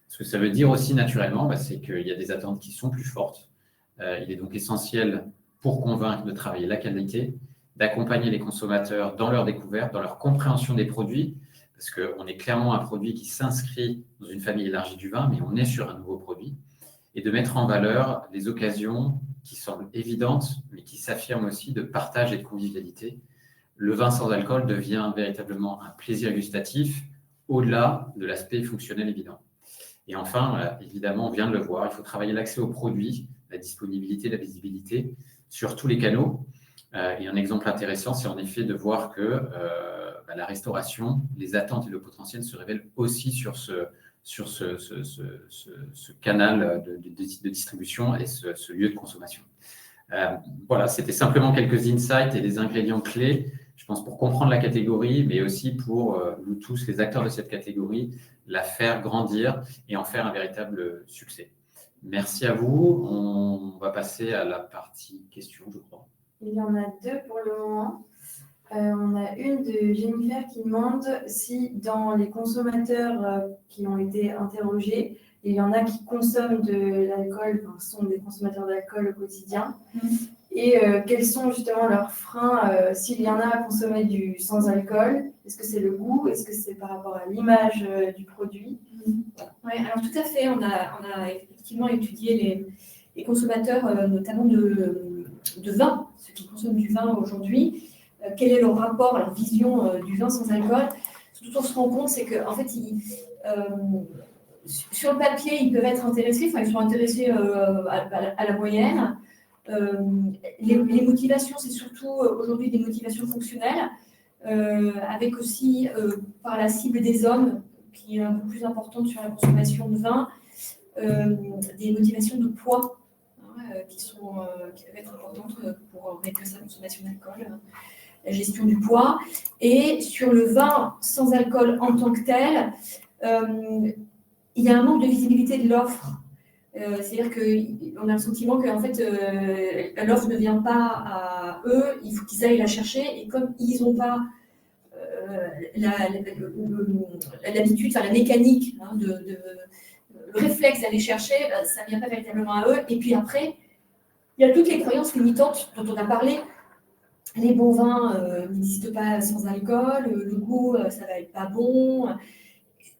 Ce que ça veut dire aussi naturellement, c'est qu'il y a des attentes qui sont plus fortes. Il est donc essentiel pour convaincre de travailler la qualité, d'accompagner les consommateurs dans leur découverte, dans leur compréhension des produits, parce qu'on est clairement un produit qui s'inscrit dans une famille élargie du vin, mais on est sur un nouveau produit, et de mettre en valeur les occasions qui semblent évidentes, mais qui s'affirment aussi de partage et de convivialité. Le vin sans alcool devient véritablement un plaisir gustatif, au-delà de l'aspect fonctionnel évident. Et enfin, évidemment, on vient de le voir, il faut travailler l'accès aux produits, la disponibilité, la visibilité sur tous les canaux. Et un exemple intéressant, c'est en effet de voir que la restauration, les attentes et le potentiel se révèlent aussi sur ce canal de distribution et ce lieu de consommation. Voilà, c'était simplement quelques insights et des ingrédients clés, je pense, pour comprendre la catégorie, mais aussi pour nous tous, les acteurs de cette catégorie, la faire grandir et en faire un véritable succès. Merci à vous. On va passer à la partie questions, je crois. Il y en a deux pour le moment. On a une de Jennifer qui demande si dans les consommateurs qui ont été interrogés, il y en a qui consomment de l'alcool, enfin, sont des consommateurs d'alcool au quotidien. Et quels sont justement leurs freins s'il y en a à consommer du sans-alcool? Est-ce que c'est le goût? Est-ce que c'est par rapport à l'image du produit? Oui, alors tout à fait. On a effectivement étudié les consommateurs, notamment de vin, ceux qui consomment du vin aujourd'hui. Quel est leur rapport, leur vision du vin sans alcool? Ce dont on se rend compte, c'est qu'en fait, sur le papier, ils peuvent être intéressés, enfin, ils sont intéressés à la moyenne. Les motivations, c'est surtout aujourd'hui des motivations fonctionnelles, avec aussi par la cible des hommes, qui est un peu plus importante sur la consommation de vin, des motivations de poids qui peuvent être importantes pour réduire sa consommation d'alcool, la gestion du poids. Et sur le vin sans alcool en tant que tel, il y a un manque de visibilité de l'offre. C'est-à-dire qu'on a le sentiment que en fait, l'offre ne vient pas à eux, il faut qu'ils aillent la chercher, et comme ils n'ont pas l'habitude, enfin la mécanique, le réflexe d'aller chercher, ça ne vient pas véritablement à eux. Et puis après, il y a toutes les croyances limitantes dont on a parlé. Les bons vins n'existent pas sans alcool, le goût, ça va être pas bon.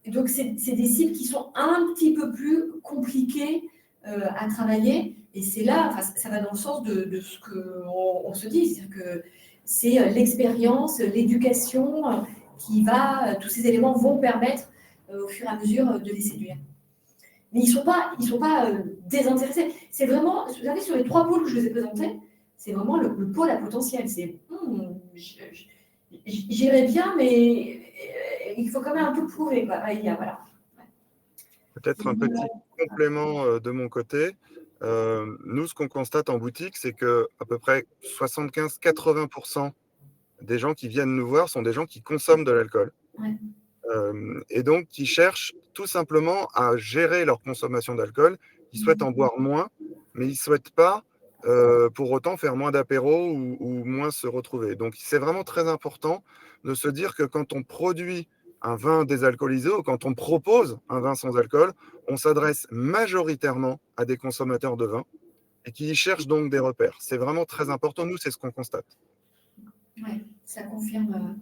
Donc, c'est des cibles qui sont un petit peu plus compliquées à travailler. Et c'est là, ça va dans le sens de ce qu'on se dit. C'est-à-dire que c'est l'expérience, l'éducation tous ces éléments vont permettre au fur et à mesure de les séduire. Mais ils ne sont pas désintéressés. C'est vraiment, vous savez, sur les 3 pôles que je vous ai présentés, c'est vraiment le pôle à potentiel. C'est j'irais bien, mais il faut quand même un peu prouver. Voilà. Peut-être un petit complément de mon côté. Nous, ce qu'on constate en boutique, c'est qu'à peu près 75-80% des gens qui viennent nous voir sont des gens qui consomment de l'alcool. Ouais. Et donc qui cherchent tout simplement à gérer leur consommation d'alcool. Ils souhaitent en boire moins, mais ils ne souhaitent pas pour autant faire moins d'apéros ou moins se retrouver. Donc c'est vraiment très important de se dire que quand on produit un vin désalcoolisé ou quand on propose un vin sans alcool, on s'adresse majoritairement à des consommateurs de vin et qui cherchent donc des repères. C'est vraiment très important. Nous, c'est ce qu'on constate. Oui, ça confirme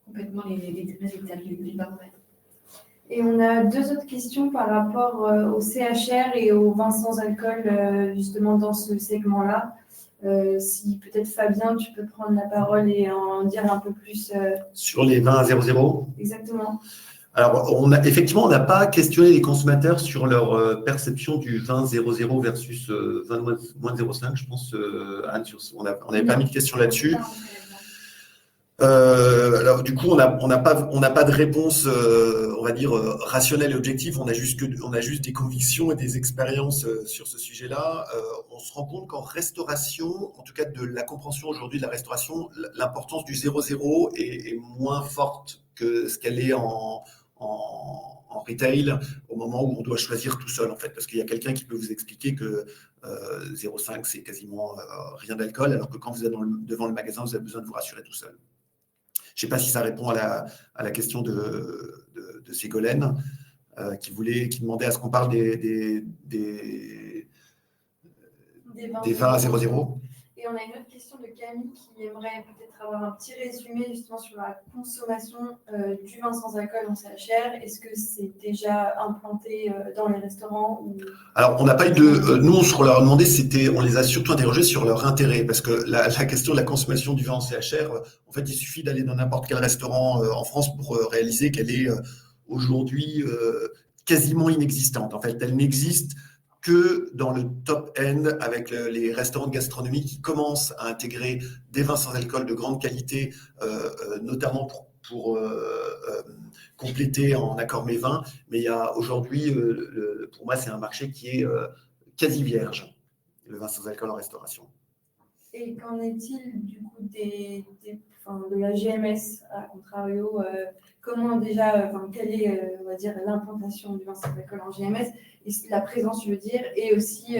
complètement les résultats du baromètre. Et on a 2 autres questions par rapport au CHR et au vin sans alcool, justement dans ce segment-là. Si peut-être Fabien, tu peux prendre la parole et en dire un peu plus. Sur les vins à 0,0 ? Exactement. Alors, effectivement, on n'a pas questionné les consommateurs sur leur perception du vin 0,0 versus vin moins de 0,5. Je pense, Anne, on n'avait pas mis de question là-dessus. Alors, du coup, on n'a pas de réponse, on va dire, rationnelle et objective. On a juste des convictions et des expériences sur ce sujet-là. On se rend compte qu'en restauration, en tout cas de la compréhension aujourd'hui de la restauration, l'importance du 0,0 est moins forte que ce qu'elle est en retail au moment où on doit choisir tout seul, en fait, parce qu'il y a quelqu'un qui peut vous expliquer que 0,5 c'est quasiment rien d'alcool, alors que quand vous êtes devant le magasin, vous avez besoin de vous rassurer tout seul. Je ne sais pas si ça répond à la question de Ségolène, qui demandait à ce qu'on parle des vins à 0,0. Et on a une autre question de Camille qui aimerait peut-être avoir un petit résumé justement sur la consommation du vin sans alcool en CHR. Est-ce que c'est déjà implanté dans les restaurants ou... Alors, on n'a pas eu de... nous, ce qu'on leur a demandé, on les a surtout interrogés sur leur intérêt, parce que la question de la consommation du vin en CHR, en fait, il suffit d'aller dans n'importe quel restaurant en France pour réaliser qu'elle est aujourd'hui quasiment inexistante. En fait, elle n'existe que dans le top-end avec les restaurants de gastronomie qui commencent à intégrer des vins sans alcool de grande qualité, notamment pour compléter en accord mets vins. Mais il y a aujourd'hui, pour moi, c'est un marché qui est quasi vierge, le vin sans alcool en restauration. Et qu'en est-il du coup de la GMS, à contrario, comment déjà, quelle est, on va dire, l'implantation du vin sans alcool en GMS, et la présence, je veux dire, et aussi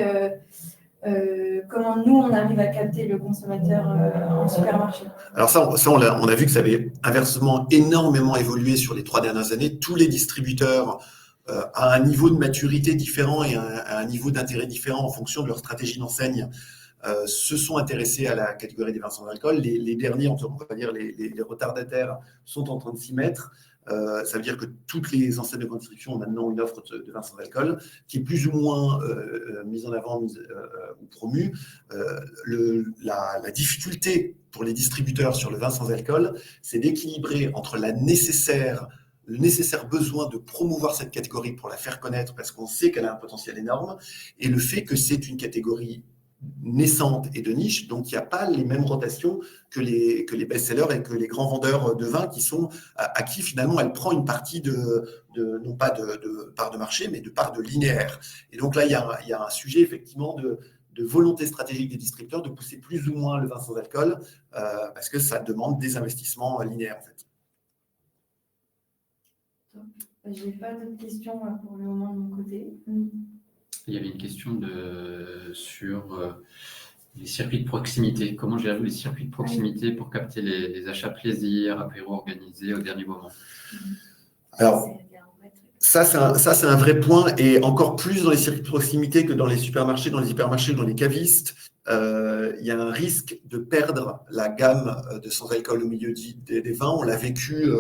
comment nous, on arrive à capter le consommateur en supermarché. Alors ça on a vu que ça avait inversement énormément évolué sur les 3 dernières années. Tous les distributeurs à un niveau de maturité différent et à un niveau d'intérêt différent en fonction de leur stratégie d'enseigne, se sont intéressés à la catégorie des vins sans alcool. Les derniers, on va dire les retardataires, sont en train de s'y mettre. Ça veut dire que toutes les enseignes de grande distribution ont maintenant une offre de vin sans alcool qui est plus ou moins mise en avant ou promue. La difficulté pour les distributeurs sur le vin sans alcool, c'est d'équilibrer entre le nécessaire besoin de promouvoir cette catégorie pour la faire connaître parce qu'on sait qu'elle a un potentiel énorme et le fait que c'est une catégorie naissante et de niche, donc il n'y a pas les mêmes rotations que les best-sellers et que les grands vendeurs de vin qui sont à qui finalement elle prend une partie non pas de part de marché, mais de part de linéaire. Et donc là, il y a un sujet effectivement de volonté stratégique des distributeurs de pousser plus ou moins le vin sans alcool parce que ça demande des investissements linéaires en fait. Je n'ai pas d'autres questions pour le moment de mon côté. Il y avait une question sur les circuits de proximité. Comment gérez-vous les circuits de proximité pour capter les achats plaisir, apéro organisés au dernier moment? Alors, ça, c'est un vrai point, et encore plus dans les circuits de proximité que dans les supermarchés, dans les hypermarchés, dans les cavistes. Il y a un risque de perdre la gamme de sans alcool au milieu des vins. On l'a vécu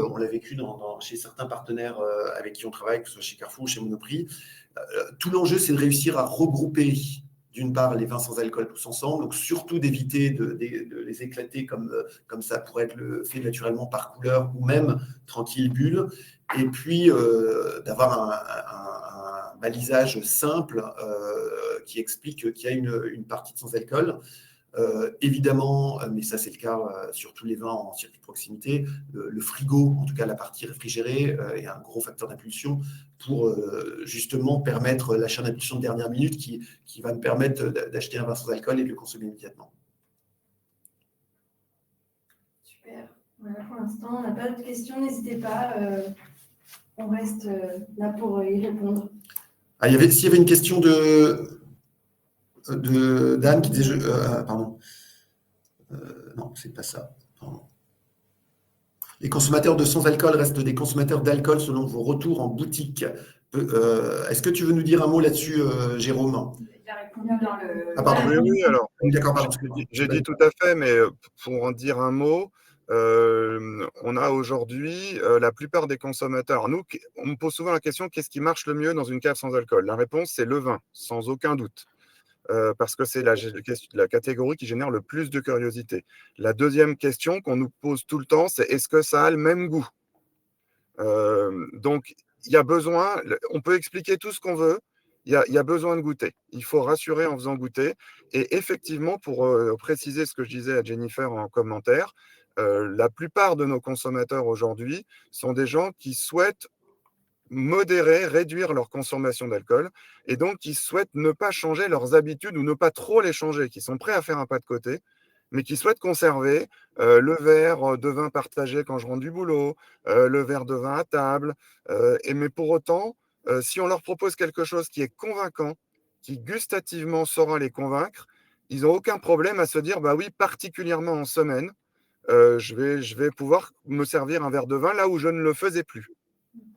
chez certains partenaires avec qui on travaille, que ce soit chez Carrefour ou chez Monoprix. Tout l'enjeu, c'est de réussir à regrouper d'une part les vins sans alcool tous ensemble, donc surtout d'éviter de les éclater comme ça pourrait être le fait naturellement par couleur ou même tranquille bulle, et puis d'avoir un balisage simple qui explique qu'il y a une partie de sans alcool. Évidemment, mais ça c'est le cas sur tous les vins en circuit de proximité, le frigo, en tout cas la partie réfrigérée, est un gros facteur d'impulsion pour justement permettre l'achat d'impulsion de dernière minute qui va me permettre d'acheter un vin sans alcool et de le consommer immédiatement. Super. Voilà, pour l'instant, on n'a pas d'autres questions, n'hésitez pas, on reste là pour y répondre. S'il y avait une question d'Anne qui disait pardon. Non, c'est pas ça. Pardon. Les consommateurs de sans alcool restent des consommateurs d'alcool selon vos retours en boutique. Est-ce que tu veux nous dire un mot là-dessus, Jérôme? Il a répondu dans le... Ah, pardon. Oui, alors. D'accord, pardon. J'ai dit tout à fait, mais pour en dire un mot, on a aujourd'hui la plupart des consommateurs. Nous, on me pose souvent la question, qu'est-ce qui marche le mieux dans une cave sans alcool? La réponse, c'est le vin, sans aucun doute. Parce que c'est la catégorie qui génère le plus de curiosité. La deuxième question qu'on nous pose tout le temps, c'est est-ce que ça a le même goût? Donc, il y a besoin, on peut expliquer tout ce qu'on veut, il y a besoin de goûter. Il faut rassurer en faisant goûter. Et effectivement, pour préciser ce que je disais à Jennifer en commentaire, la plupart de nos consommateurs aujourd'hui sont des gens qui souhaitent modérer, réduire leur consommation d'alcool et donc qui souhaitent ne pas changer leurs habitudes ou ne pas trop les changer, qui sont prêts à faire un pas de côté, mais qui souhaitent conserver le verre de vin partagé quand je rentre du boulot, le verre de vin à table. Mais pour autant, si on leur propose quelque chose qui est convaincant, qui gustativement saura les convaincre, ils n'ont aucun problème à se dire, bah oui, particulièrement en semaine, je vais pouvoir me servir un verre de vin là où je ne le faisais plus.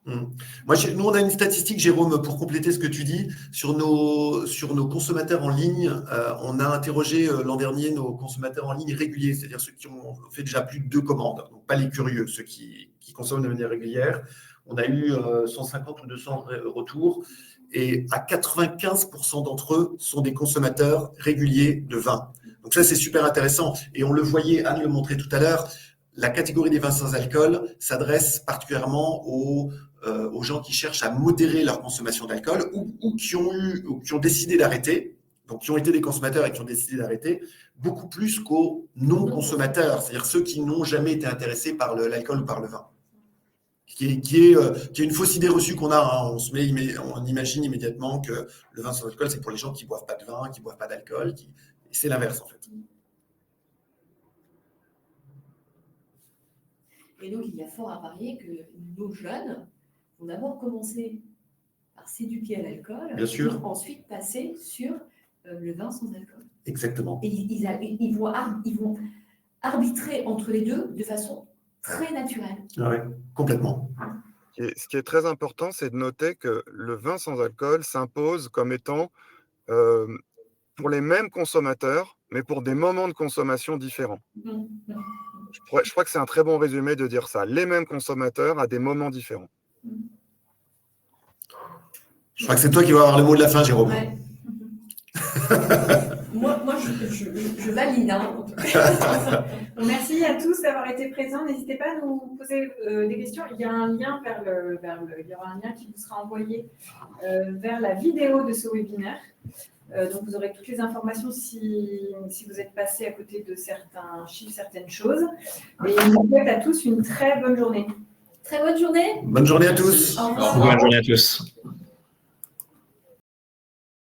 Moi, nous, on a une statistique, Jérôme, pour compléter ce que tu dis. Sur nos consommateurs en ligne, on a interrogé l'an dernier nos consommateurs en ligne réguliers, c'est-à-dire ceux qui ont fait déjà plus de 2 commandes, donc pas les curieux, ceux qui consomment de manière régulière. On a eu 150 ou 200 retours et à 95% d'entre eux sont des consommateurs réguliers de vin. Donc ça, c'est super intéressant. Et on le voyait, Anne le montrait tout à l'heure, la catégorie des vins sans alcool s'adresse particulièrement aux gens qui cherchent à modérer leur consommation d'alcool ou qui ont décidé d'arrêter, donc qui ont été des consommateurs et qui ont décidé d'arrêter, beaucoup plus qu'aux non-consommateurs, c'est-à-dire ceux qui n'ont jamais été intéressés par l'alcool ou par le vin. Qui est une fausse idée reçue qu'on a. Hein. On imagine immédiatement que le vin sans alcool, c'est pour les gens qui ne boivent pas de vin, qui ne boivent pas d'alcool. Et c'est l'inverse, en fait. Et donc, il y a fort à parier que nos jeunes vont d'abord commencer par s'éduquer à l'alcool, Bien sûr. pour ensuite passer sur le vin sans alcool. Exactement. Et ils vont arbitrer entre les deux de façon très naturelle. Oui, complètement. Ce qui est très important, c'est de noter que le vin sans alcool s'impose comme étant pour les mêmes consommateurs, mais pour des moments de consommation différents. Je crois que c'est un très bon résumé de dire ça. Les mêmes consommateurs à des moments différents. Je crois que c'est toi qui vas avoir le mot de la fin, Jérôme. Ouais. moi je valide. Hein. Donc, merci à tous d'avoir été présents. N'hésitez pas à nous poser des questions. Il y a un lien il y aura un lien qui vous sera envoyé vers la vidéo de ce webinaire. Donc, vous aurez toutes les informations si vous êtes passé à côté de certains chiffres, certaines choses. Et je vous souhaite à tous une très bonne journée. Très bonne journée. Bonne journée à tous. Au revoir. Bonne journée à tous.